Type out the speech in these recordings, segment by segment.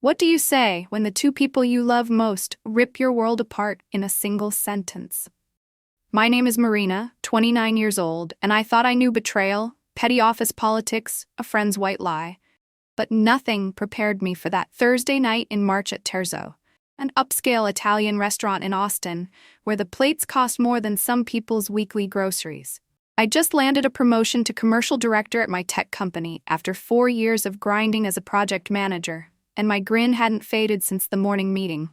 What do you say when the two people you love most rip your world apart in a single sentence? My name is Marina, 29 years old, and I thought I knew betrayal, petty office politics, a friend's white lie. But nothing prepared me for that Thursday night in March at Terzo, an upscale Italian restaurant in Austin, where the plates cost more than some people's weekly groceries. I just landed a promotion to commercial director at my tech company after 4 years of grinding as a project manager, and my grin hadn't faded since the morning meeting.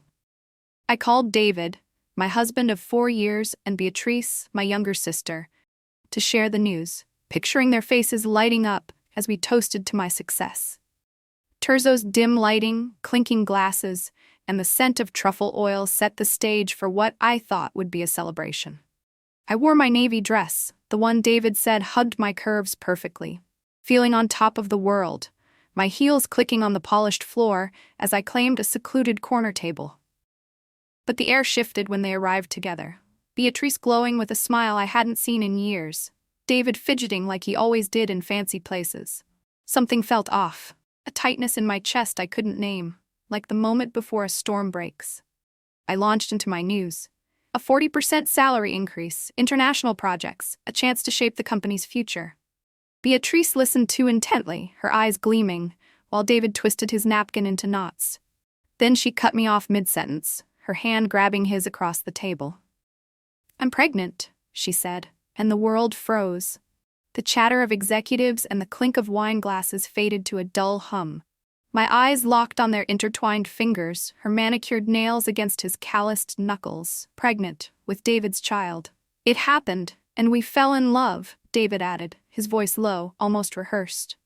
I called David, my husband of 4 years, and Beatrice, my younger sister, to share the news, picturing their faces lighting up as we toasted to my success. Terzo's dim lighting, clinking glasses, and the scent of truffle oil set the stage for what I thought would be a celebration. I wore my navy dress, the one David said hugged my curves perfectly, feeling on top of the world, my heels clicking on the polished floor as I claimed a secluded corner table. But the air shifted when they arrived together, Beatrice glowing with a smile I hadn't seen in years, David fidgeting like he always did in fancy places. Something felt off, a tightness in my chest I couldn't name, like the moment before a storm breaks. I launched into my news. A 40% salary increase, international projects, a chance to shape the company's future. Beatrice listened too intently, her eyes gleaming, while David twisted his napkin into knots. Then she cut me off mid-sentence, her hand grabbing his across the table. "I'm pregnant," she said, and the world froze. The chatter of executives and the clink of wine glasses faded to a dull hum. My eyes locked on their intertwined fingers, her manicured nails against his calloused knuckles. Pregnant, with David's child. "It happened, and we fell in love," David added, his voice low, almost rehearsed.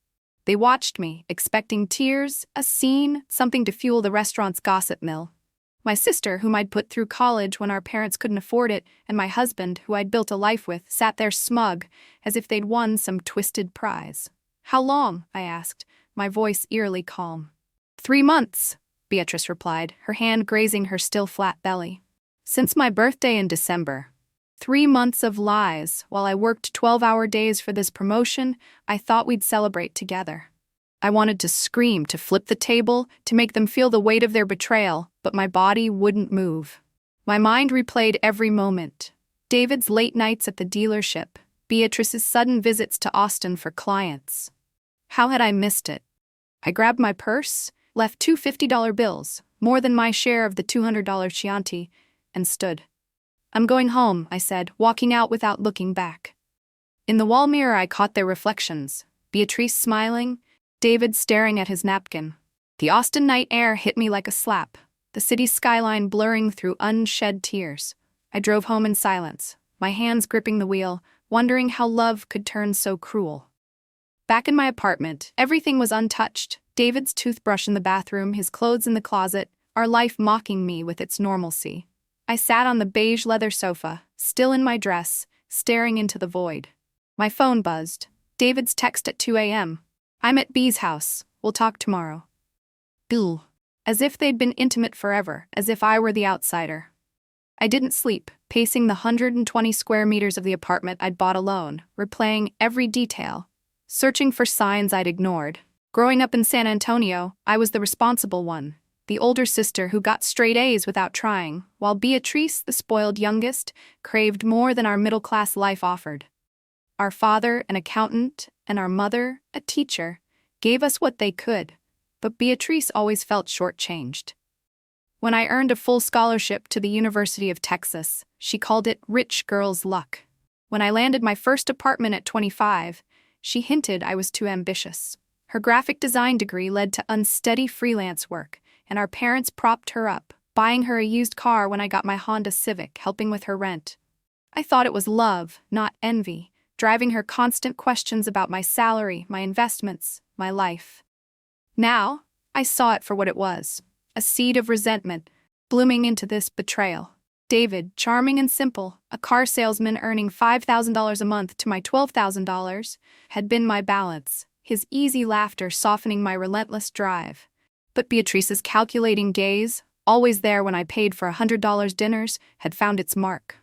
They watched me, expecting tears, a scene, something to fuel the restaurant's gossip mill. My sister, whom I'd put through college when our parents couldn't afford it, and my husband, who I'd built a life with, sat there smug, as if they'd won some twisted prize. "How long?" I asked, my voice eerily calm. 3 months, Beatrice replied, her hand grazing her still flat belly. "Since my birthday in December." 3 months of lies. While I worked 12-hour days for this promotion, I thought we'd celebrate together. I wanted to scream, to flip the table, to make them feel the weight of their betrayal, but my body wouldn't move. My mind replayed every moment. David's late nights at the dealership, Beatrice's sudden visits to Austin for clients. How had I missed it? I grabbed my purse, left 2 $50 bills, more than my share of the $200 Chianti, and stood. "I'm going home," I said, walking out without looking back. In the wall mirror I caught their reflections, Beatrice smiling, David staring at his napkin. The Austin night air hit me like a slap, the city's skyline blurring through unshed tears. I drove home in silence, my hands gripping the wheel, wondering how love could turn so cruel. Back in my apartment, everything was untouched, David's toothbrush in the bathroom, his clothes in the closet, our life mocking me with its normalcy. I sat on the beige leather sofa, still in my dress, staring into the void. My phone buzzed. David's text at 2 a.m. "I'm at B's house. We'll talk tomorrow." Ugh. As if they'd been intimate forever, as if I were the outsider. I didn't sleep, pacing the 120 square meters of the apartment I'd bought alone, replaying every detail, searching for signs I'd ignored. Growing up in San Antonio, I was the responsible one, the older sister who got straight A's without trying, while Beatrice, the spoiled youngest, craved more than our middle-class life offered. Our father, an accountant, and our mother, a teacher, gave us what they could, but Beatrice always felt shortchanged. When I earned a full scholarship to the University of Texas, she called it rich girl's luck. When I landed my first apartment at 25, she hinted I was too ambitious. Her graphic design degree led to unsteady freelance work, and our parents propped her up, buying her a used car when I got my Honda Civic, helping with her rent. I thought it was love, not envy, driving her constant questions about my salary, my investments, my life. Now, I saw it for what it was, a seed of resentment, blooming into this betrayal. David, charming and simple, a car salesman earning $5,000 a month to my $12,000, had been my balance, his easy laughter softening my relentless drive. But Beatrice's calculating gaze, always there when I paid for $100 dinners, had found its mark.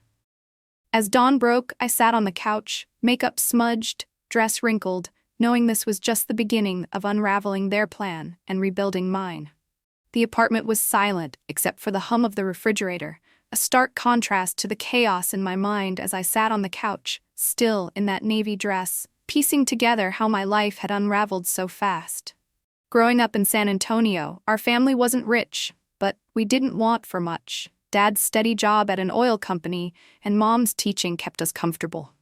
As dawn broke, I sat on the couch, makeup smudged, dress wrinkled, knowing this was just the beginning of unraveling their plan and rebuilding mine. The apartment was silent, except for the hum of the refrigerator, a stark contrast to the chaos in my mind as I sat on the couch, still in that navy dress, piecing together how my life had unraveled so fast. Growing up in San Antonio, our family wasn't rich, but we didn't want for much. Dad's steady job at an oil company and Mom's teaching kept us comfortable.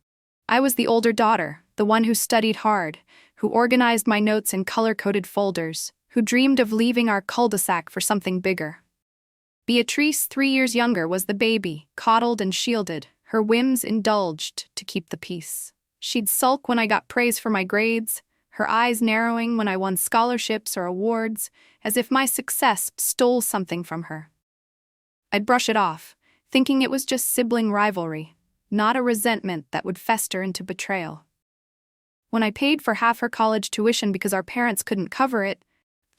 I was the older daughter, the one who studied hard, who organized my notes in color-coded folders, who dreamed of leaving our cul-de-sac for something bigger. Beatrice, 3 years younger, was the baby, coddled and shielded, her whims indulged to keep the peace. She'd sulk when I got praise for my grades, her eyes narrowing when I won scholarships or awards, as if my success stole something from her. I'd brush it off, thinking it was just sibling rivalry, not a resentment that would fester into betrayal. When I paid for half her college tuition because our parents couldn't cover it,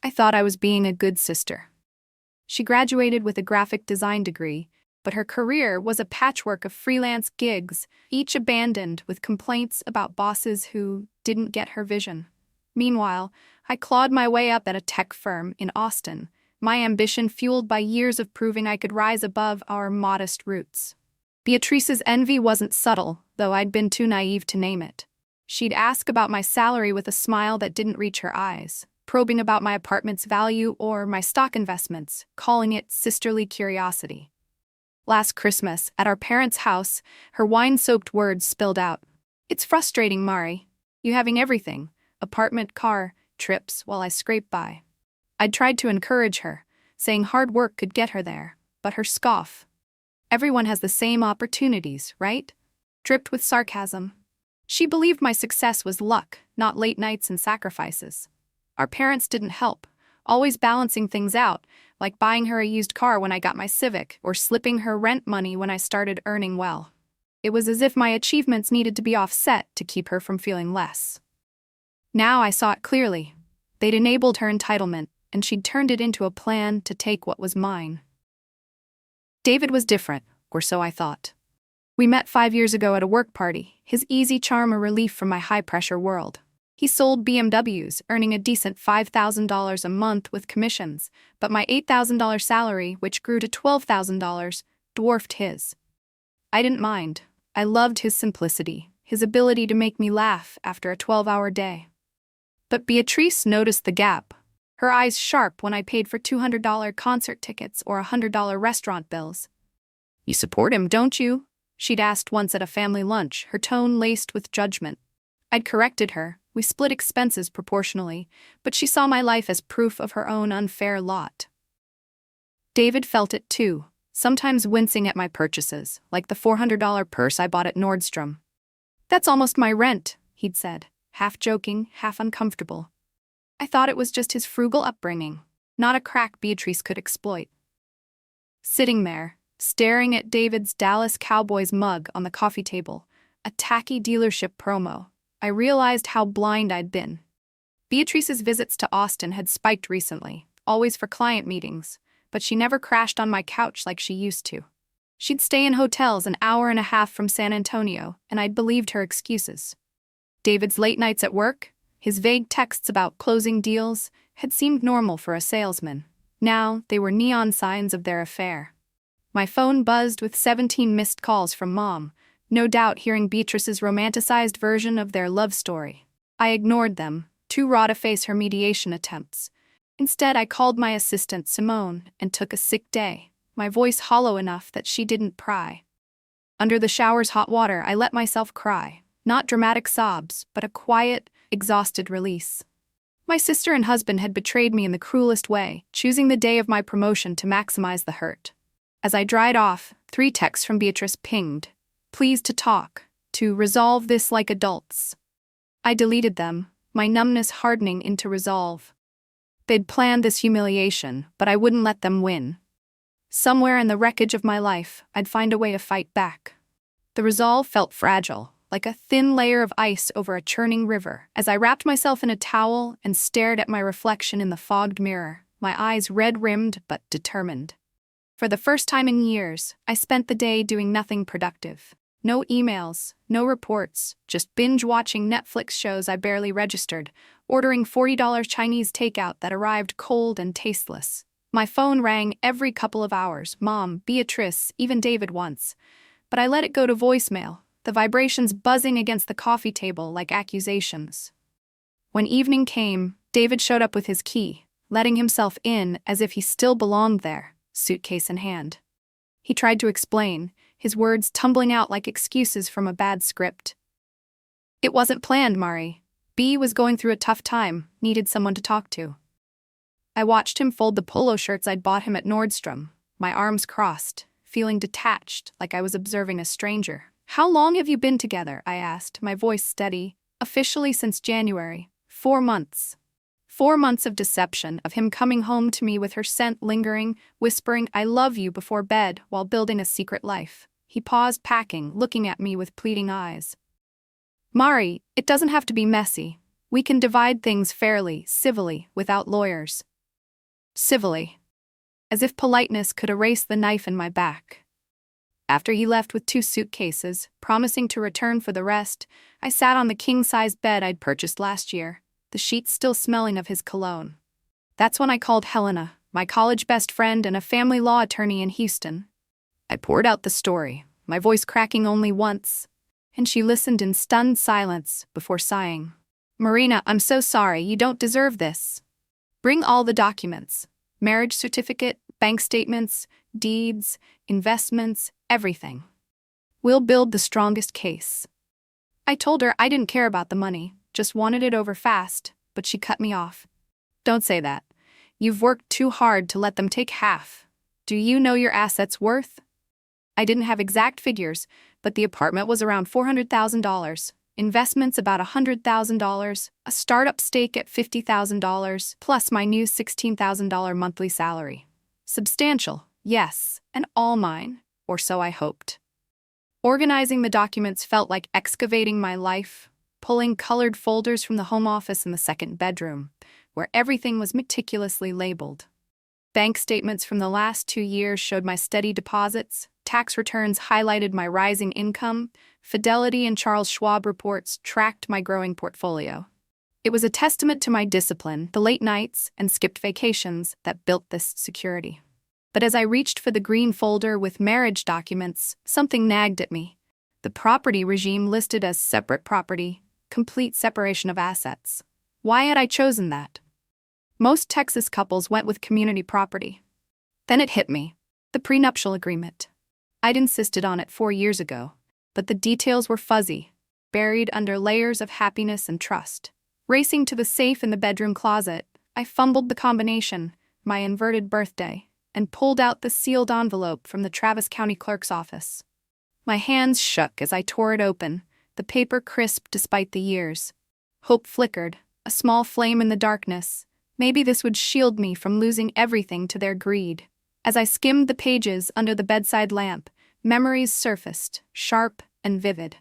I thought I was being a good sister. She graduated with a graphic design degree, but her career was a patchwork of freelance gigs, each abandoned with complaints about bosses who didn't get her vision. Meanwhile, I clawed my way up at a tech firm in Austin, my ambition fueled by years of proving I could rise above our modest roots. Beatrice's envy wasn't subtle, though I'd been too naive to name it. She'd ask about my salary with a smile that didn't reach her eyes, probing about my apartment's value or my stock investments, calling it sisterly curiosity. Last Christmas, at our parents' house, her wine-soaked words spilled out. "It's frustrating, Mari. You having everything, apartment, car, trips, while I scrape by." I'd tried to encourage her, saying hard work could get her there, but her scoff. "Everyone has the same opportunities, right?" dripped with sarcasm. She believed my success was luck, not late nights and sacrifices. Our parents didn't help, always balancing things out, like buying her a used car when I got my Civic or slipping her rent money when I started earning well. It was as if my achievements needed to be offset to keep her from feeling less. Now I saw it clearly. They'd enabled her entitlement, and she'd turned it into a plan to take what was mine. David was different, or so I thought. We met 5 years ago at a work party, his easy charm a relief from my high-pressure world. He sold BMWs, earning a decent $5,000 a month with commissions, but my $8,000 salary, which grew to $12,000, dwarfed his. I didn't mind. I loved his simplicity, his ability to make me laugh after a 12-hour day. But Beatrice noticed the gap, her eyes sharp when I paid for $200 concert tickets or $100 restaurant bills. "You support him, don't you?" she'd asked once at a family lunch, her tone laced with judgment. I'd corrected her. We split expenses proportionally, but she saw my life as proof of her own unfair lot. David felt it too, sometimes wincing at my purchases, like the $400 purse I bought at Nordstrom. "That's almost my rent," he'd said, half joking, half uncomfortable. I thought it was just his frugal upbringing, not a crack Beatrice could exploit. Sitting there, staring at David's Dallas Cowboys mug on the coffee table, a tacky dealership promo, I realized how blind I'd been. Beatrice's visits to Austin had spiked recently, always for client meetings, but she never crashed on my couch like she used to. She'd stay in hotels an hour and a half from San Antonio, and I'd believed her excuses. David's late nights at work, his vague texts about closing deals, had seemed normal for a salesman. Now they were neon signs of their affair. My phone buzzed with 17 missed calls from Mom, no doubt hearing Beatrice's romanticized version of their love story. I ignored them, too raw to face her mediation attempts. Instead, I called my assistant Simone and took a sick day, my voice hollow enough that she didn't pry. Under the shower's hot water, I let myself cry, not dramatic sobs, but a quiet, exhausted release. My sister and husband had betrayed me in the cruelest way, choosing the day of my promotion to maximize the hurt. As I dried off, 3 texts from Beatrice pinged. "Pleased to talk, to resolve this like adults." I deleted them, my numbness hardening into resolve. They'd planned this humiliation, but I wouldn't let them win. Somewhere in the wreckage of my life, I'd find a way to fight back. The resolve felt fragile, like a thin layer of ice over a churning river, as I wrapped myself in a towel and stared at my reflection in the fogged mirror, my eyes red-rimmed but determined. For the first time in years, I spent the day doing nothing productive. No emails, no reports, just binge-watching Netflix shows I barely registered, ordering $40 Chinese takeout that arrived cold and tasteless. My phone rang every couple of hours, Mom, Beatrice, even David once. But I let it go to voicemail, the vibrations buzzing against the coffee table like accusations. When evening came, David showed up with his key, letting himself in as if he still belonged there, suitcase in hand. He tried to explain, his words tumbling out like excuses from a bad script. It wasn't planned, Mari. B was going through a tough time, needed someone to talk to. I watched him fold the polo shirts I'd bought him at Nordstrom, my arms crossed, feeling detached, like I was observing a stranger. How long have you been together? I asked, my voice steady. Officially since January. 4 months. 4 months of deception, of him coming home to me with her scent lingering, whispering, I love you before bed, while building a secret life. He paused packing, looking at me with pleading eyes. Mari, it doesn't have to be messy. We can divide things fairly, civilly, without lawyers. Civilly. As if politeness could erase the knife in my back. After he left with 2 suitcases, promising to return for the rest, I sat on the king-sized bed I'd purchased last year, the sheets still smelling of his cologne. That's when I called Helena, my college best friend and a family law attorney in Houston. I poured out the story, my voice cracking only once, and she listened in stunned silence before sighing. Marina, I'm so sorry, you don't deserve this. Bring all the documents. Marriage certificate, bank statements, deeds, investments, everything. We'll build the strongest case. I told her I didn't care about the money, just wanted it over fast, but she cut me off. Don't say that. You've worked too hard to let them take half. Do you know your assets' worth? I didn't have exact figures, but the apartment was around $400,000. Investments about $100,000, a startup stake at $50,000, plus my new $16,000 monthly salary. Substantial, yes, and all mine, or so I hoped. Organizing the documents felt like excavating my life, pulling colored folders from the home office in the second bedroom, where everything was meticulously labeled. Bank statements from the last 2 years showed my steady deposits, tax returns highlighted my rising income, Fidelity and Charles Schwab reports tracked my growing portfolio. It was a testament to my discipline, the late nights and skipped vacations that built this security. But as I reached for the green folder with marriage documents, something nagged at me. The property regime listed as separate property, complete separation of assets. Why had I chosen that? Most Texas couples went with community property. Then it hit me. The prenuptial agreement. I'd insisted on it 4 years ago, but the details were fuzzy, buried under layers of happiness and trust. Racing to the safe in the bedroom closet, I fumbled the combination, my inverted birthday, and pulled out the sealed envelope from the Travis County Clerk's office. My hands shook as I tore it open, the paper crisp despite the years. Hope flickered, a small flame in the darkness. Maybe this would shield me from losing everything to their greed. As I skimmed the pages under the bedside lamp, memories surfaced, sharp and vivid.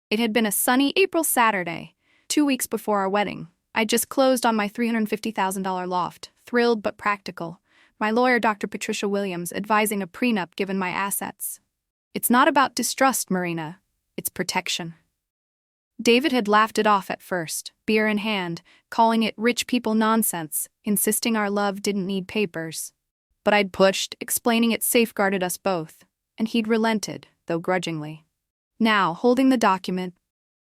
It had been a sunny April Saturday, 2 weeks before our wedding. I'd just closed on my $350,000 loft, thrilled but practical. My lawyer, Dr. Patricia Williams, advising a prenup given my assets. It's not about distrust, Marina. It's protection. David had laughed it off at first, beer in hand, calling it rich people nonsense, insisting our love didn't need papers. But I'd pushed, explaining it safeguarded us both, and he'd relented, though grudgingly. Now, holding the document,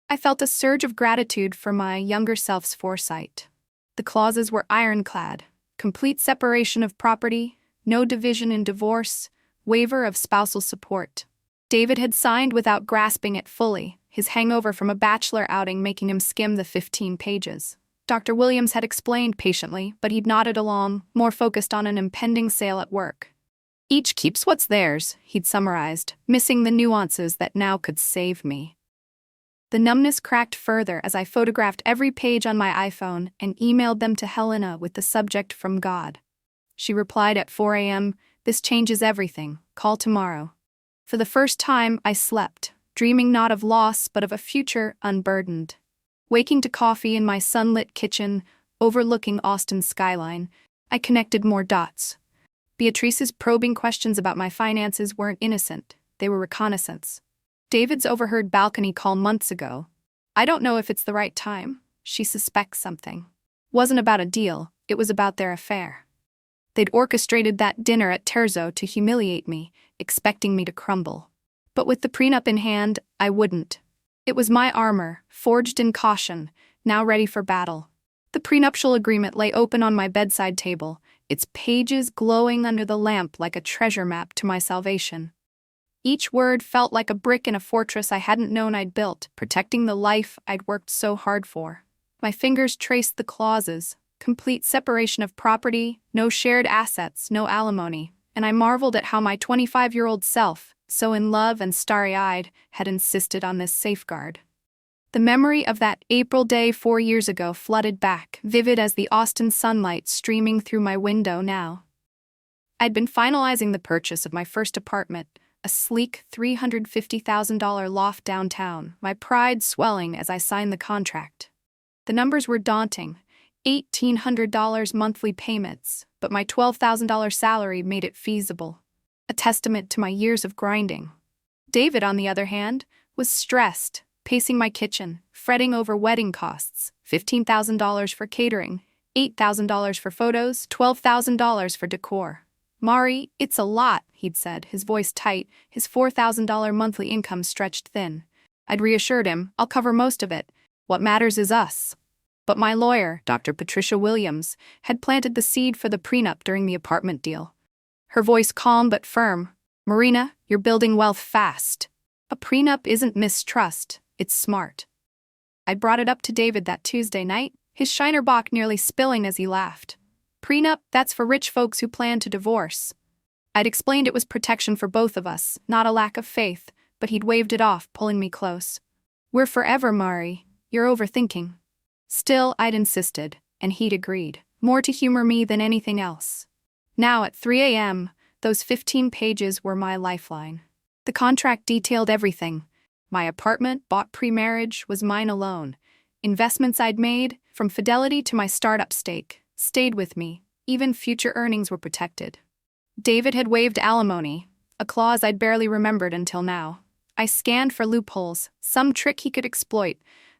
I felt a surge of gratitude for my younger self's foresight. The clauses were ironclad: complete separation of property, no division in divorce, waiver of spousal support. David had signed without grasping it fully, his hangover from a bachelor outing making him skim the 15 pages. Dr. Williams had explained patiently, but he'd nodded along, more focused on an impending sale at work. Each keeps what's theirs, he'd summarized, missing the nuances that now could save me. The numbness cracked further as I photographed every page on my iPhone and emailed them to Helena with the subject "From God." She replied at 4 a.m., "This changes everything, call tomorrow." For the first time, I slept, dreaming not of loss but of a future unburdened. Waking to coffee in my sunlit kitchen, overlooking Austin's skyline, I connected more dots. Beatrice's probing questions about my finances weren't innocent, they were reconnaissance. David's overheard balcony call months ago. I don't know if it's the right time. She suspects something. Wasn't about a deal, it was about their affair. They'd orchestrated that dinner at Terzo to humiliate me, expecting me to crumble. But with the prenup in hand, I wouldn't. It was my armor, forged in caution, now ready for battle. The prenuptial agreement lay open on my bedside table, its pages glowing under the lamp like a treasure map to my salvation. Each word felt like a brick in a fortress I hadn't known I'd built, protecting the life I'd worked so hard for. My fingers traced the clauses: complete separation of property, no shared assets, no alimony, and I marveled at how my 25-year-old self, so in love and starry-eyed, had insisted on this safeguard. The memory of that April day 4 years ago flooded back, vivid as the Austin sunlight streaming through my window now. I'd been finalizing the purchase of my first apartment, a sleek $350,000 loft downtown, my pride swelling as I signed the contract. The numbers were daunting: $1,800 monthly payments, but my $12,000 salary made it feasible, a testament to my years of grinding. David, on the other hand, was stressed, pacing my kitchen, fretting over wedding costs: $15,000 for catering, $8,000 for photos, $12,000 for decor. "Mari, it's a lot," he'd said, his voice tight, his $4,000 monthly income stretched thin. I'd reassured him, "I'll cover most of it. What matters is us." But my lawyer, Dr. Patricia Williams, had planted the seed for the prenup during the apartment deal. Her voice calm but firm: "Marina, you're building wealth fast. A prenup isn't mistrust, it's smart." I brought it up to David that Tuesday night, his Shiner Bock nearly spilling as he laughed. "Prenup, that's for rich folks who plan to divorce." I'd explained it was protection for both of us, not a lack of faith, but he'd waved it off, pulling me close. "We're forever, Mari. You're overthinking." Still, I'd insisted, and he'd agreed, more to humor me than anything else. Now at 3 a.m., those 15 pages were my lifeline. The contract detailed everything. My apartment, bought pre-marriage, was mine alone. Investments I'd made, from Fidelity to my startup stake, stayed with me. Even future earnings were protected. David had waived alimony, a clause I'd barely remembered until now. I scanned for loopholes, some trick he could exploit,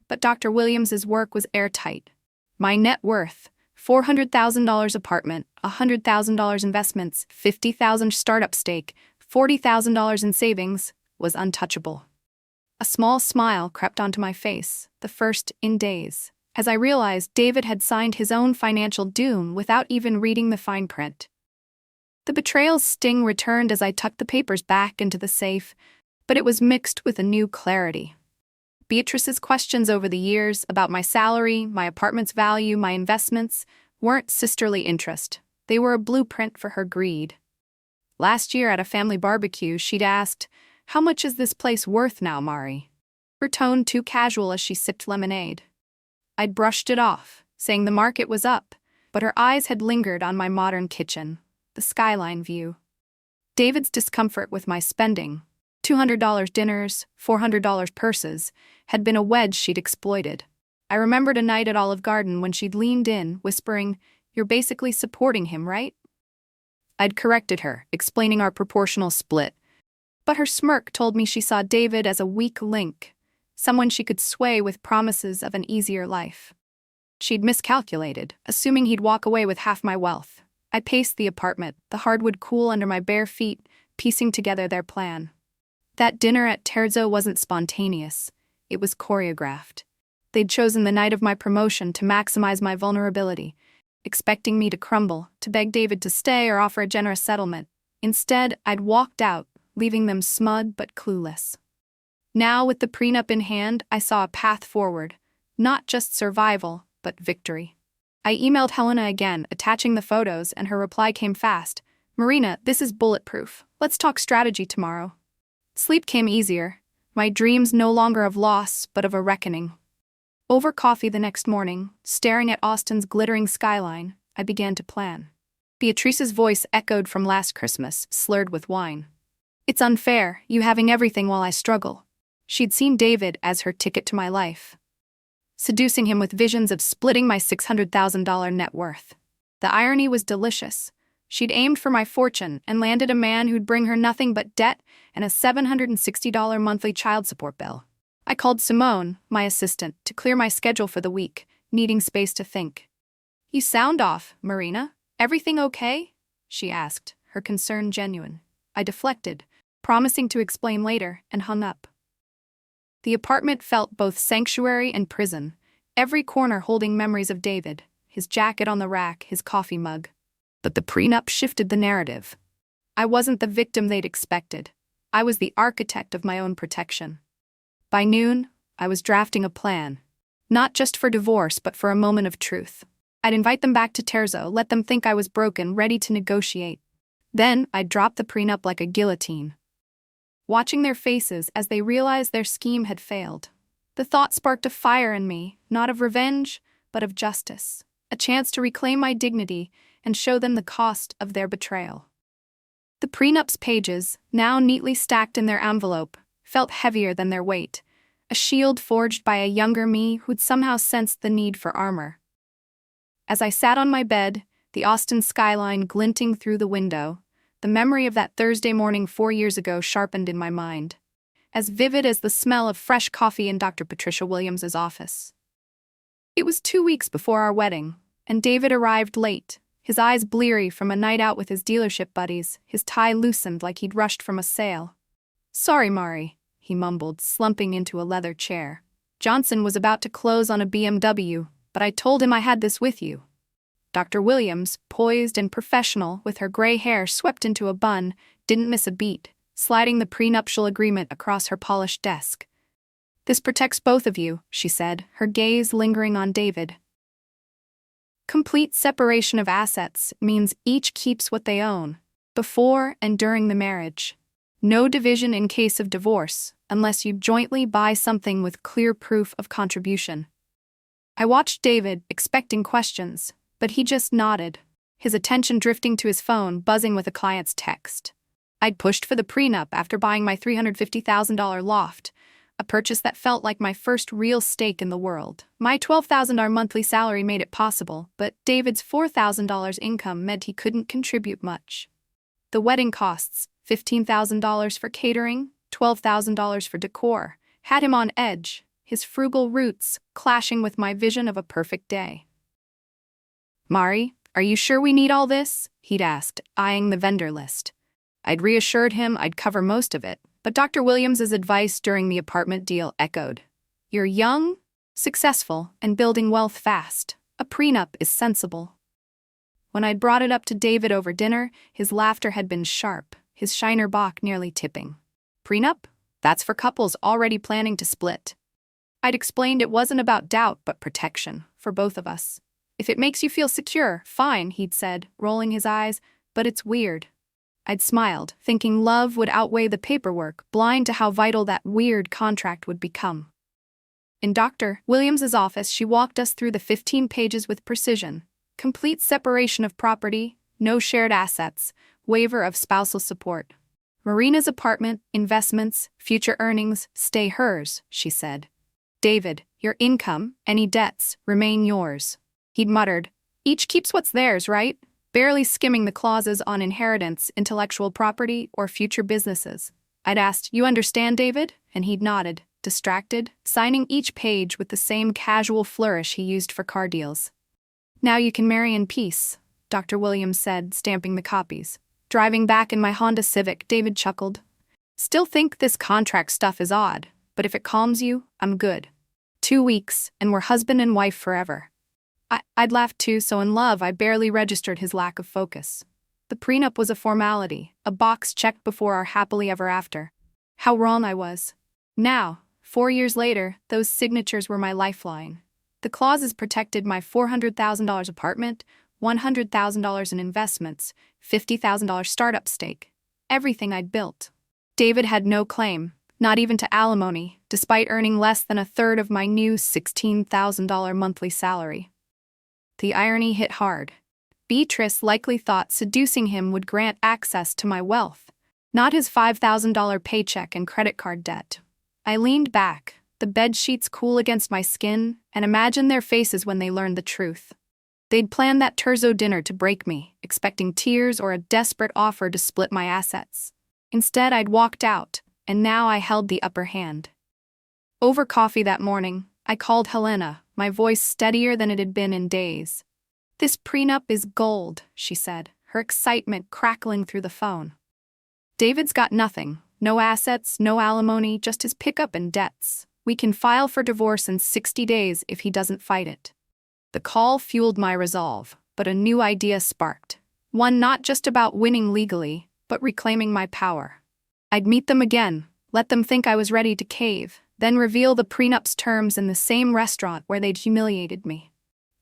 but Dr. Williams's work was airtight. My net worth: $400,000 apartment, $100,000 investments, $50,000 startup stake, $40,000 in savings, was untouchable. A small smile crept onto my face, the first in days, as I realized David had signed his own financial doom without even reading the fine print. The betrayal's sting returned as I tucked the papers back into the safe, but it was mixed with a new clarity. Beatrice's questions over the years about my salary, my apartment's value, my investments, weren't sisterly interest. They were a blueprint for her greed. Last year at a family barbecue, she'd asked, "How much is this place worth now, Mari?" Her tone too casual as she sipped lemonade. I'd brushed it off, saying the market was up, but her eyes had lingered on my modern kitchen, the skyline view. David's discomfort with my spending, $200 dinners, $400 purses, had been a wedge she'd exploited. I remembered a night at Olive Garden when she'd leaned in, whispering, "You're basically supporting him, right?" I'd corrected her, explaining our proportional split, but her smirk told me she saw David as a weak link, someone she could sway with promises of an easier life. She'd miscalculated, assuming he'd walk away with half my wealth. I paced the apartment, the hardwood cool under my bare feet, piecing together their plan. That dinner at Terzo wasn't spontaneous. It was choreographed. They'd chosen the night of my promotion to maximize my vulnerability, expecting me to crumble, to beg David to stay or offer a generous settlement. Instead, I'd walked out, leaving them smug but clueless. Now, with the prenup in hand, I saw a path forward, not just survival, but victory. I emailed Helena again, attaching the photos, and her reply came fast. "Marina, this is bulletproof. Let's talk strategy tomorrow." Sleep came easier, my dreams no longer of loss, but of a reckoning. Over coffee the next morning, staring at Austin's glittering skyline, I began to plan. Beatrice's voice echoed from last Christmas, slurred with wine. "It's unfair, you having everything while I struggle." She'd seen David as her ticket to my life, seducing him with visions of splitting my $600,000 net worth. The irony was delicious. She'd aimed for my fortune and landed a man who'd bring her nothing but debt and a $760 monthly child support bill. I called Simone, my assistant, to clear my schedule for the week, needing space to think. "You sound off, Marina. Everything okay?" she asked, her concern genuine. I deflected, promising to explain later, and hung up. The apartment felt both sanctuary and prison, every corner holding memories of David, his jacket on the rack, his coffee mug. But the prenup shifted the narrative. I wasn't the victim they'd expected. I was the architect of my own protection. By noon, I was drafting a plan. Not just for divorce, but for a moment of truth. I'd invite them back to Terzo, let them think I was broken, ready to negotiate. Then, I'd drop the prenup like a guillotine. Watching their faces as they realized their scheme had failed, the thought sparked a fire in me, not of revenge, but of justice. A chance to reclaim my dignity and show them the cost of their betrayal. The prenup's pages, now neatly stacked in their envelope, felt heavier than their weight, a shield forged by a younger me who'd somehow sensed the need for armor. As I sat on my bed, the Austin skyline glinting through the window, the memory of that Thursday morning 4 years ago sharpened in my mind, as vivid as the smell of fresh coffee in Dr. Patricia Williams's office. It was 2 weeks before our wedding, and David arrived late, his eyes bleary from a night out with his dealership buddies, his tie loosened like he'd rushed from a sale. "Sorry, Mari," he mumbled, slumping into a leather chair. "Johnson was about to close on a BMW, but I told him I had this with you." Dr. Williams, poised and professional, with her gray hair swept into a bun, didn't miss a beat, sliding the prenuptial agreement across her polished desk. "This protects both of you," she said, her gaze lingering on David. "Complete separation of assets means each keeps what they own, before and during the marriage. No division in case of divorce, unless you jointly buy something with clear proof of contribution." I watched David, expecting questions, but he just nodded, his attention drifting to his phone, buzzing with a client's text. I'd pushed for the prenup after buying my $350,000 loft, a purchase that felt like my first real stake in the world. My $12,000 monthly salary made it possible, but David's $4,000 income meant he couldn't contribute much. The wedding costs, $15,000 for catering, $12,000 for decor, had him on edge, his frugal roots clashing with my vision of a perfect day. "Mari, are you sure we need all this?" he'd asked, eyeing the vendor list. I'd reassured him I'd cover most of it, but Dr. Williams's advice during the apartment deal echoed. "You're young, successful, and building wealth fast. A prenup is sensible." When I'd brought it up to David over dinner, his laughter had been sharp, his Shiner Bock nearly tipping. "Prenup? That's for couples already planning to split." I'd explained it wasn't about doubt but protection, for both of us. "If it makes you feel secure, fine," he'd said, rolling his eyes, "but it's weird." I'd smiled, thinking love would outweigh the paperwork, blind to how vital that weird contract would become. In Dr. Williams's office, she walked us through the 15 pages with precision. Complete separation of property, no shared assets, waiver of spousal support. "Marina's apartment, investments, future earnings, stay hers," she said. "David, your income, any debts, remain yours." He'd muttered, "Each keeps what's theirs, right?" barely skimming the clauses on inheritance, intellectual property, or future businesses. I'd asked, "You understand, David?" and he'd nodded, distracted, signing each page with the same casual flourish he used for car deals. "Now you can marry in peace," Dr. Williams said, stamping the copies. Driving back in my Honda Civic, David chuckled. "Still think this contract stuff is odd, but if it calms you, I'm good. 2 weeks, and we're husband and wife forever." I'd laughed too, so in love I barely registered his lack of focus. The prenup was a formality, a box checked before our happily ever after. How wrong I was. Now, 4 years later, those signatures were my lifeline. The clauses protected my $400,000 apartment, $100,000 in investments, $50,000 startup stake, everything I'd built. David had no claim, not even to alimony, despite earning less than a third of my new $16,000 monthly salary. The irony hit hard. Beatrice likely thought seducing him would grant access to my wealth, not his $5,000 paycheck and credit card debt. I leaned back, the bed sheets cool against my skin, and imagined their faces when they learned the truth. They'd planned that Terzo dinner to break me, expecting tears or a desperate offer to split my assets. Instead, I'd walked out, and now I held the upper hand. Over coffee that morning, I called Helena, my voice steadier than it had been in days. "This prenup is gold," she said, her excitement crackling through the phone. David's got nothing. No assets, no alimony, just his pickup and debts. We can file for divorce in 60 days if he doesn't fight it. The call fueled my resolve, but a new idea sparked. One not just about winning legally, but reclaiming my power. I'd meet them again, let them think I was ready to cave, then reveal the prenup's terms in the same restaurant where they'd humiliated me.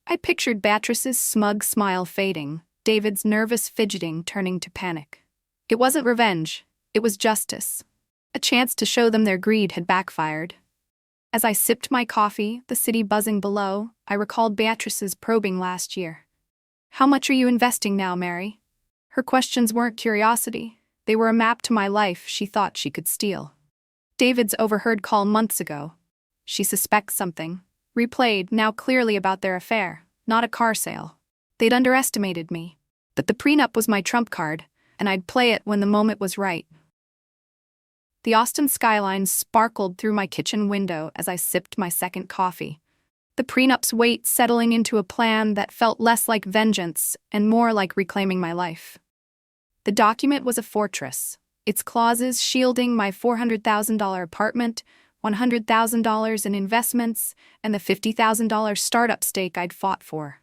I pictured Beatrice's smug smile fading, David's nervous fidgeting turning to panic. It wasn't revenge, it was justice. A chance to show them their greed had backfired. As I sipped my coffee, the city buzzing below, I recalled Beatrice's probing last year. "How much are you investing now, Mary?" Her questions weren't curiosity. They were a map to my life she thought she could steal. David's overheard call months ago. She suspects something. Replayed, now clearly about their affair, not a car sale. They'd underestimated me. But the prenup was my trump card, and I'd play it when the moment was right. The Austin skyline sparkled through my kitchen window as I sipped my second coffee. The prenup's weight settling into a plan that felt less like vengeance and more like reclaiming my life. The document was a fortress, its clauses shielding my $400,000 apartment, $100,000 in investments, and the $50,000 startup stake I'd fought for.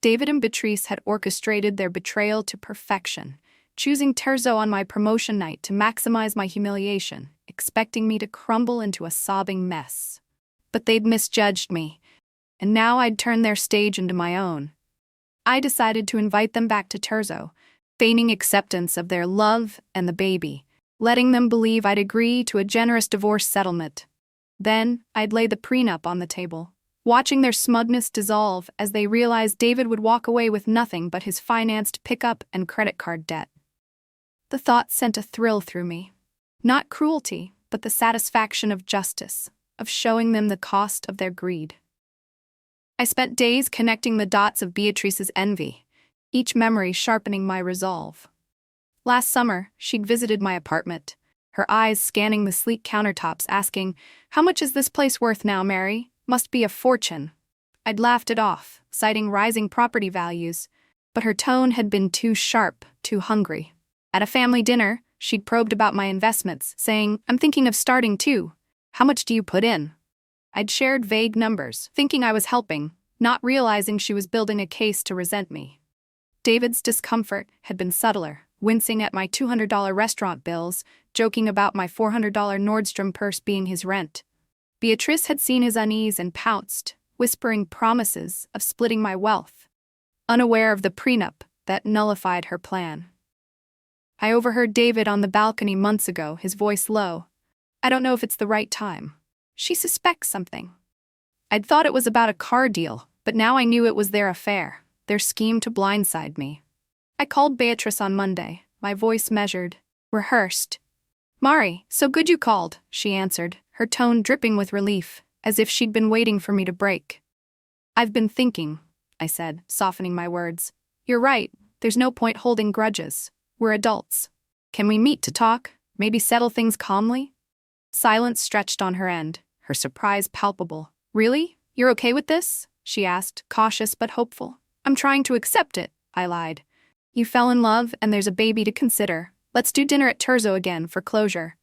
David and Beatrice had orchestrated their betrayal to perfection, choosing terzo on my promotion night to maximize my humiliation, expecting me to crumble into a sobbing mess. But they'd misjudged me, and now I'd turn their stage into my own. I decided to invite them back to terzo, feigning acceptance of their love and the baby, letting them believe I'd agree to a generous divorce settlement. Then, I'd lay the prenup on the table, watching their smugness dissolve as they realized David would walk away with nothing but his financed pickup and credit card debt. The thought sent a thrill through me. Not cruelty, but the satisfaction of justice, of showing them the cost of their greed. I spent days connecting the dots of Beatrice's envy, each memory sharpening my resolve. Last summer, she'd visited my apartment, her eyes scanning the sleek countertops, asking, "How much is this place worth now, Mary? Must be a fortune." I'd laughed it off, citing rising property values, but her tone had been too sharp, too hungry. At a family dinner, she'd probed about my investments, saying, "I'm thinking of starting too. How much do you put in?" I'd shared vague numbers, thinking I was helping, not realizing she was building a case to resent me. David's discomfort had been subtler, wincing at my $200 restaurant bills, joking about my $400 Nordstrom purse being his rent. Beatrice had seen his unease and pounced, whispering promises of splitting my wealth, unaware of the prenup that nullified her plan. I overheard David on the balcony months ago, his voice low. "I don't know if it's the right time. She suspects something." I'd thought it was about a car deal, but now I knew it was their affair, their scheme to blindside me. I called Beatrice on Monday, my voice measured, rehearsed. "Mari, so good you called," she answered, her tone dripping with relief, as if she'd been waiting for me to break. "I've been thinking," I said, softening my words. "You're right, there's no point holding grudges. We're adults. Can we meet to talk, maybe settle things calmly?" Silence stretched on her end, her surprise palpable. "Really? You're okay with this?" she asked, cautious but hopeful. "I'm trying to accept it," I lied. "You fell in love and there's a baby to consider. Let's do dinner at terzo again for closure."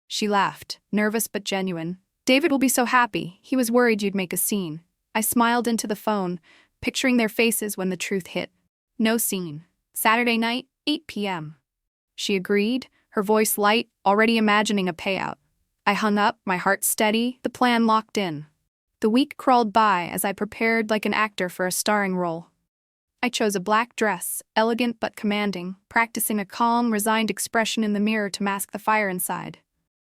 She laughed, nervous but genuine. "David will be so happy, he was worried you'd make a scene." I smiled into the phone, picturing their faces when the truth hit. "No scene. Saturday night, 8 p.m. She agreed, her voice light, already imagining a payout. I hung up, my heart steady, the plan locked in. The week crawled by as I prepared like an actor for a starring role. I chose a black dress, elegant but commanding, practicing a calm, resigned expression in the mirror to mask the fire inside.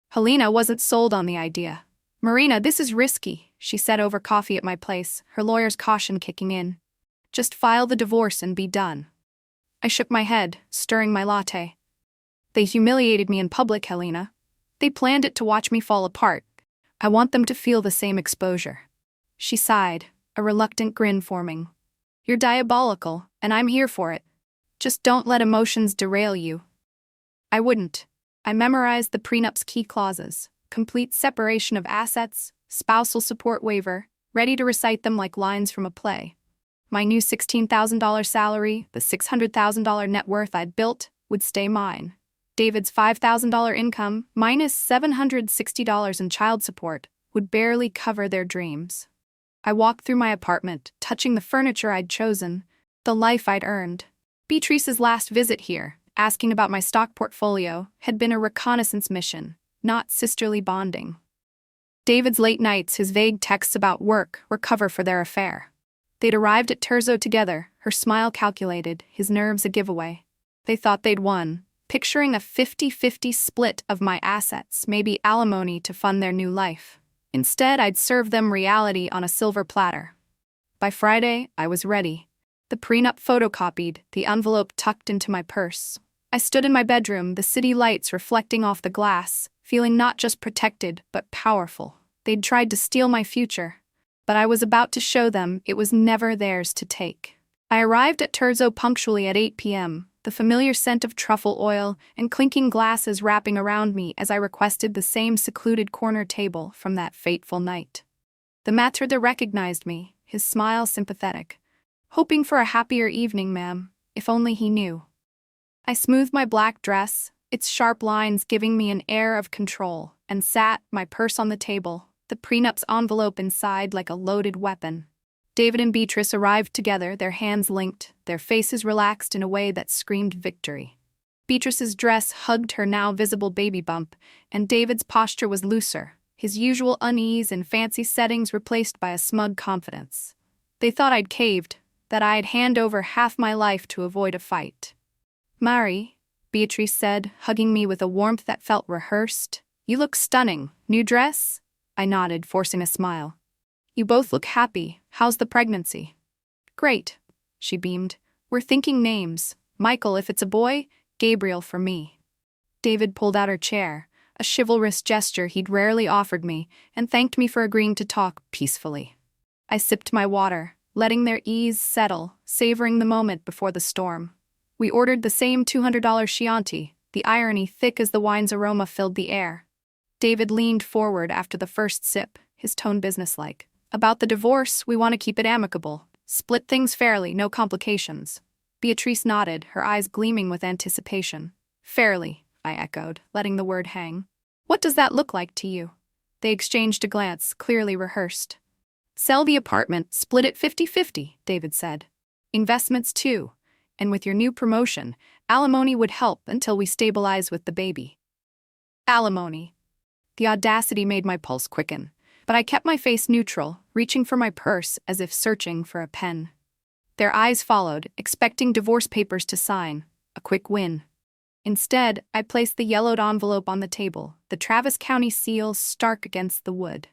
Helena wasn't sold on the idea. "Marina, this is risky," she said over coffee at my place, her lawyer's caution kicking in. "Just file the divorce and be done." I shook my head, stirring my latte. "They humiliated me in public, Helena. They planned it to watch me fall apart. I want them to feel the same exposure." She sighed, a reluctant grin forming. "You're diabolical, and I'm here for it. Just don't let emotions derail you." I wouldn't. I memorized the prenup's key clauses, complete separation of assets, spousal support waiver, ready to recite them like lines from a play. My new $16,000 salary, the $600,000 net worth I'd built, would stay mine. David's $5,000 income, minus $760 in child support, would barely cover their dreams. I walked through my apartment, touching the furniture I'd chosen, the life I'd earned. Beatrice's last visit here, asking about my stock portfolio, had been a reconnaissance mission, not sisterly bonding. David's late nights, his vague texts about work, were cover for their affair. They'd arrived at Terzo together, her smile calculated, his nerves a giveaway. They thought they'd won, picturing a 50-50 split of my assets, maybe alimony to fund their new life. Instead, I'd serve them reality on a silver platter. By Friday, I was ready. The prenup photocopied, the envelope tucked into my purse. I stood in my bedroom, the city lights reflecting off the glass, feeling not just protected, but powerful. They'd tried to steal my future, but I was about to show them it was never theirs to take. I arrived at Terzo punctually at 8 p.m., the familiar scent of truffle oil and clinking glasses wrapping around me as I requested the same secluded corner table from that fateful night. The maître recognized me, his smile sympathetic. Hoping for a happier evening, ma'am, if only he knew. I smoothed my black dress, its sharp lines giving me an air of control, and sat, my purse on the table, the prenup's envelope inside like a loaded weapon. David and Beatrice arrived together, their hands linked, their faces relaxed in a way that screamed victory. Beatrice's dress hugged her now visible baby bump, and David's posture was looser, his usual unease in fancy settings replaced by a smug confidence. They thought I'd caved, that I'd hand over half my life to avoid a fight. "Mari," Beatrice said, hugging me with a warmth that felt rehearsed. "You look stunning. New dress?" I nodded, forcing a smile. "You both look happy. How's the pregnancy?" "Great," she beamed. "We're thinking names. Michael if it's a boy, Gabriel for me." David pulled out her chair, a chivalrous gesture he'd rarely offered me, and thanked me for agreeing to talk peacefully. I sipped my water, letting their ease settle, savoring the moment before the storm. We ordered the same $200 Chianti, the irony thick as the wine's aroma filled the air. David leaned forward after the first sip, his tone businesslike. "About the divorce, we want to keep it amicable. Split things fairly, no complications." Beatrice nodded, her eyes gleaming with anticipation. "Fairly," I echoed, letting the word hang. "What does that look like to you?" They exchanged a glance, clearly rehearsed. "Sell the apartment, split it 50-50, David said. "Investments too. And with your new promotion, alimony would help until we stabilize with the baby." Alimony. The audacity made my pulse quicken, but I kept my face neutral, reaching for my purse as if searching for a pen. Their eyes followed, expecting divorce papers to sign, a quick win. Instead, I placed the yellowed envelope on the table, the Travis County seal stark against the wood.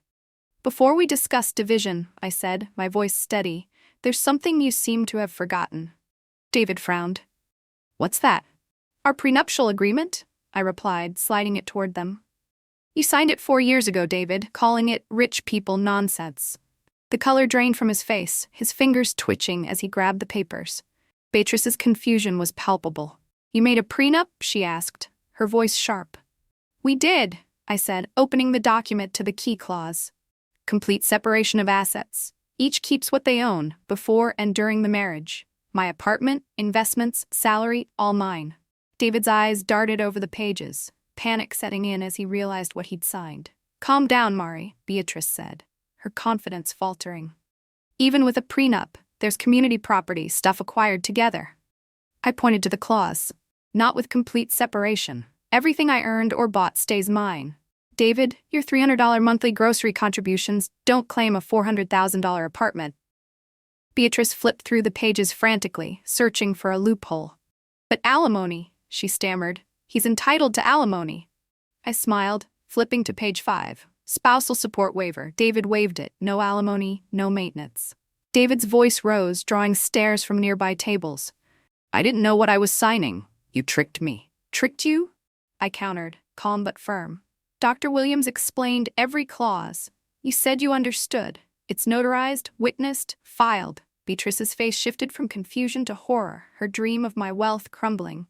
"Before we discuss division," I said, my voice steady, "there's something you seem to have forgotten." David frowned. "What's that?" "Our prenuptial agreement," I replied, sliding it toward them. "You signed it 4 years ago, David, calling it rich people nonsense." The color drained from his face, his fingers twitching as he grabbed the papers. Beatrice's confusion was palpable. "You made a prenup?" she asked, her voice sharp. "We did," I said, opening the document to the key clause. "Complete separation of assets. Each keeps what they own, before and during the marriage. My apartment, investments, salary, all mine." David's eyes darted over the pages, panic setting in as he realized what he'd signed. "Calm down, Mari," Beatrice said, her confidence faltering. "Even with a prenup, there's community property, stuff acquired together." I pointed to the clause. "Not with complete separation. Everything I earned or bought stays mine. David, your $300 monthly grocery contributions don't claim a $400,000 apartment." Beatrice flipped through the pages frantically, searching for a loophole. "But alimony," she stammered. "He's entitled to alimony." I smiled, flipping to page 5. "Spousal support waiver." David waved it. "No alimony, no maintenance." David's voice rose, drawing stares from nearby tables. "I didn't know what I was signing. You tricked me." "Tricked you?" I countered, calm but firm. "Dr. Williams explained every clause. You said you understood. It's notarized, witnessed, filed." Beatrice's face shifted from confusion to horror, her dream of my wealth crumbling.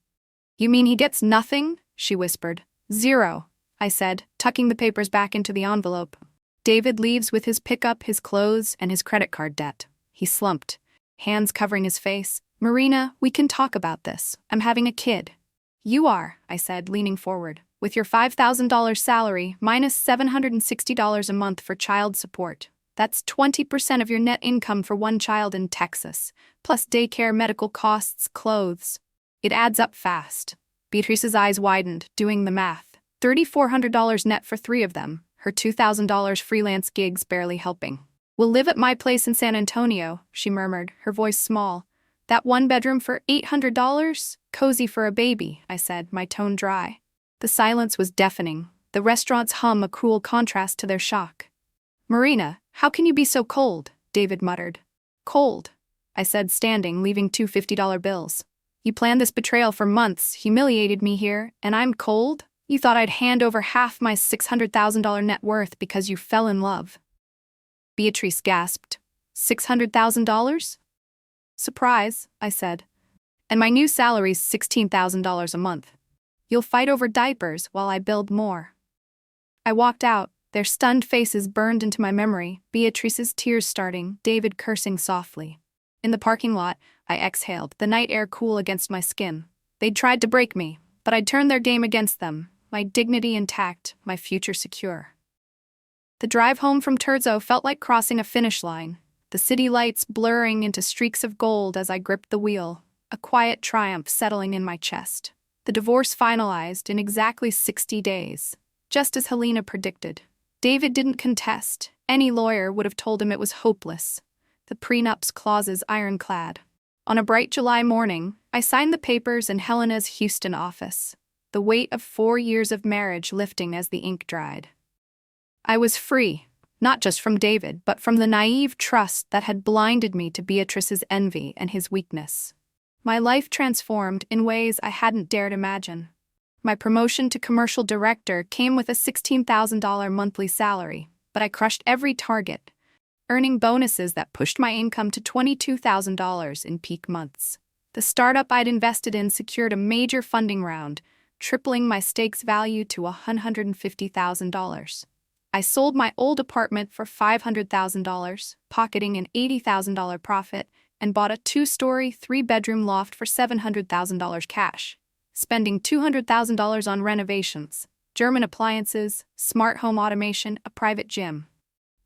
"You mean he gets nothing?" she whispered. "Zero," I said, tucking the papers back into the envelope. "David leaves with his pickup, his clothes, and his credit card debt." He slumped, hands covering his face. "Marina, we can talk about this. I'm having a kid." "You are," I said, leaning forward, "with your $5,000 salary minus $760 a month for child support. That's 20% of your net income for one child in Texas, plus daycare, medical costs, clothes. It adds up fast." Beatrice's eyes widened, doing the math. $3,400 net for 3 of them, her $2,000 freelance gigs barely helping. "We'll live at my place in San Antonio," she murmured, her voice small. "That one bedroom for $800? Cozy for a baby," I said, my tone dry. The silence was deafening, the restaurant's hum a cruel contrast to their shock. "Marina, how can you be so cold?" David muttered. "Cold," I said, standing, leaving 2 $50 bills. "You planned this betrayal for months, humiliated me here, and I'm cold? You thought I'd hand over half my $600,000 net worth because you fell in love." Beatrice gasped. $600,000? "Surprise," I said. "And my new salary's $16,000 a month. You'll fight over diapers while I build more." I walked out, their stunned faces burned into my memory, Beatrice's tears starting, David cursing softly. In the parking lot, I exhaled, the night air cool against my skin. They'd tried to break me, but I'd turned their game against them, my dignity intact, my future secure. The drive home from Terzo felt like crossing a finish line, the city lights blurring into streaks of gold as I gripped the wheel, a quiet triumph settling in my chest. The divorce finalized in exactly 60 days, just as Helena predicted. David didn't contest. Any lawyer would have told him it was hopeless. The prenup's clauses ironclad. On a bright July morning, I signed the papers in Helena's Houston office, the weight of 4 years of marriage lifting as the ink dried. I was free, not just from David, but from the naive trust that had blinded me to Beatrice's envy and his weakness. My life transformed in ways I hadn't dared imagine. My promotion to commercial director came with a $16,000 monthly salary, but I crushed every target, earning bonuses that pushed my income to $22,000 in peak months. The startup I'd invested in secured a major funding round, tripling my stakes value to $150,000. I sold my old apartment for $500,000, pocketing an $80,000 profit, and bought a 2-story, 3-bedroom loft for $700,000 cash, spending $200,000 on renovations, German appliances, smart home automation, a private gym.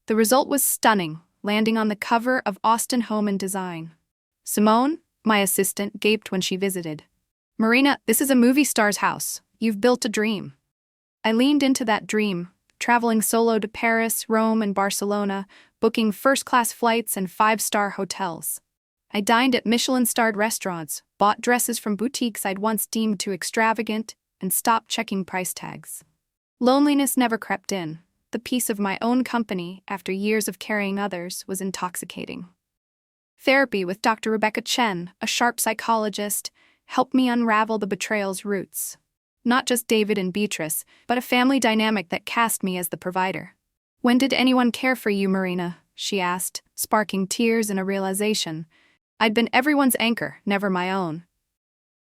The result was stunning, landing on the cover of Austin Home and Design. Simone, my assistant, gaped when she visited. "Marina, this is a movie star's house. You've built a dream." I leaned into that dream, traveling solo to Paris, Rome, and Barcelona, booking first-class flights and 5-star hotels. I dined at Michelin-starred restaurants, bought dresses from boutiques I'd once deemed too extravagant, and stopped checking price tags. Loneliness never crept in. The peace of my own company, after years of carrying others, was intoxicating. Therapy with Dr. Rebecca Chen, a sharp psychologist, helped me unravel the betrayal's roots. Not just David and Beatrice, but a family dynamic that cast me as the provider. "When did anyone care for you, Marina?" she asked, sparking tears and a realization. I'd been everyone's anchor, never my own.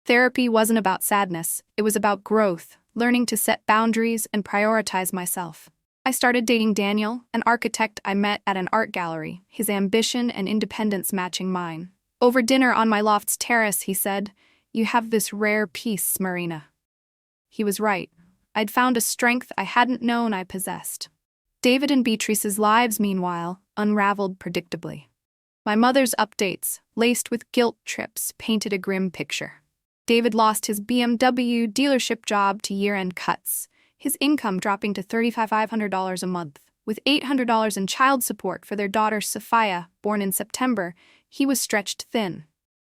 Therapy wasn't about sadness, it was about growth, learning to set boundaries and prioritize myself. I started dating Daniel, an architect I met at an art gallery, his ambition and independence matching mine. Over dinner on my loft's terrace, he said, "You have this rare piece, Marina." He was right. I'd found a strength I hadn't known I possessed. David and Beatrice's lives, meanwhile, unraveled predictably. My mother's updates, laced with guilt trips, painted a grim picture. David lost his BMW dealership job to year-end cuts, his income dropping to $3,500 a month. With $800 in child support for their daughter Sophia, born in September, he was stretched thin.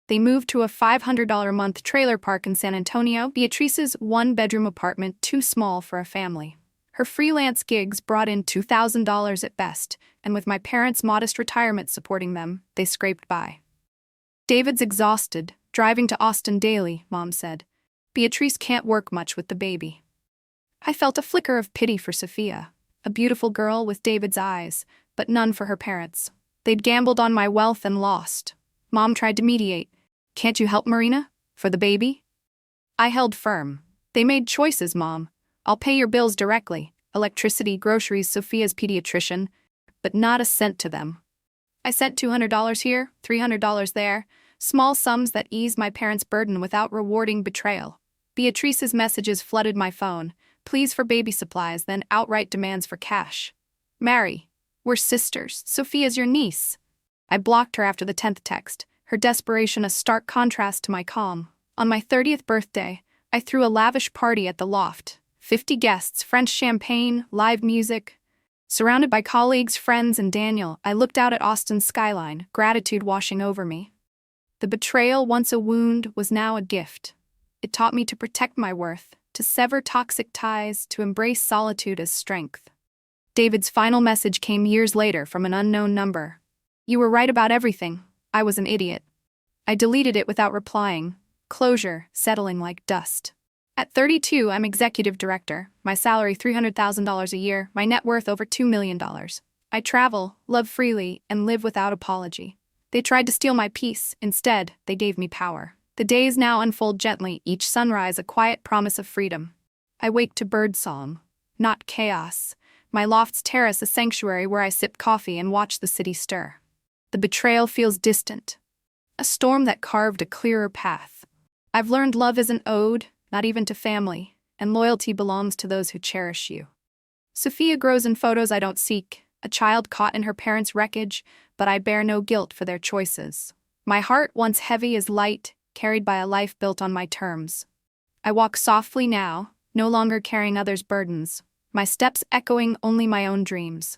They moved to a $500 a month trailer park in San Antonio, Beatrice's 1-bedroom apartment too small for a family. Her freelance gigs brought in $2,000 at best, and with my parents' modest retirement supporting them, they scraped by. "David's exhausted, driving to Austin daily," Mom said. "Beatrice can't work much with the baby." I felt a flicker of pity for Sophia, a beautiful girl with David's eyes, but none for her parents. They'd gambled on my wealth and lost. Mom tried to mediate. "Can't you help, Marina? For the baby?" I held firm. "They made choices, Mom. I'll pay your bills directly, electricity, groceries, Sophia's pediatrician, but not a cent to them." I sent $200 here, $300 there, small sums that eased my parents' burden without rewarding betrayal. Beatrice's messages flooded my phone, pleas for baby supplies, then outright demands for cash. Mary, we're sisters. Sophia's your niece. I blocked her after the 10th text, her desperation a stark contrast to my calm. On my 30th birthday, I threw a lavish party at the loft. 50 guests, French champagne, live music. Surrounded by colleagues, friends, and Daniel, I looked out at Austin's skyline, gratitude washing over me. The betrayal, once a wound, was now a gift. It taught me to protect my worth, to sever toxic ties, to embrace solitude as strength. David's final message came years later from an unknown number. You were right about everything. I was an idiot. I deleted it without replying. Closure, settling like dust. At 32, I'm executive director, my salary $300,000 a year, my net worth over $2 million. I travel, love freely, and live without apology. They tried to steal my peace. Instead, they gave me power. The days now unfold gently, each sunrise a quiet promise of freedom. I wake to birdsong, not chaos. My loft's terrace a sanctuary where I sip coffee and watch the city stir. The betrayal feels distant, a storm that carved a clearer path. I've learned love isn't owed, not even to family, and loyalty belongs to those who cherish you. Sophia grows in photos I don't seek, a child caught in her parents' wreckage, but I bear no guilt for their choices. My heart, once heavy, is light, carried by a life built on my terms. I walk softly now, no longer carrying others' burdens, my steps echoing only my own dreams.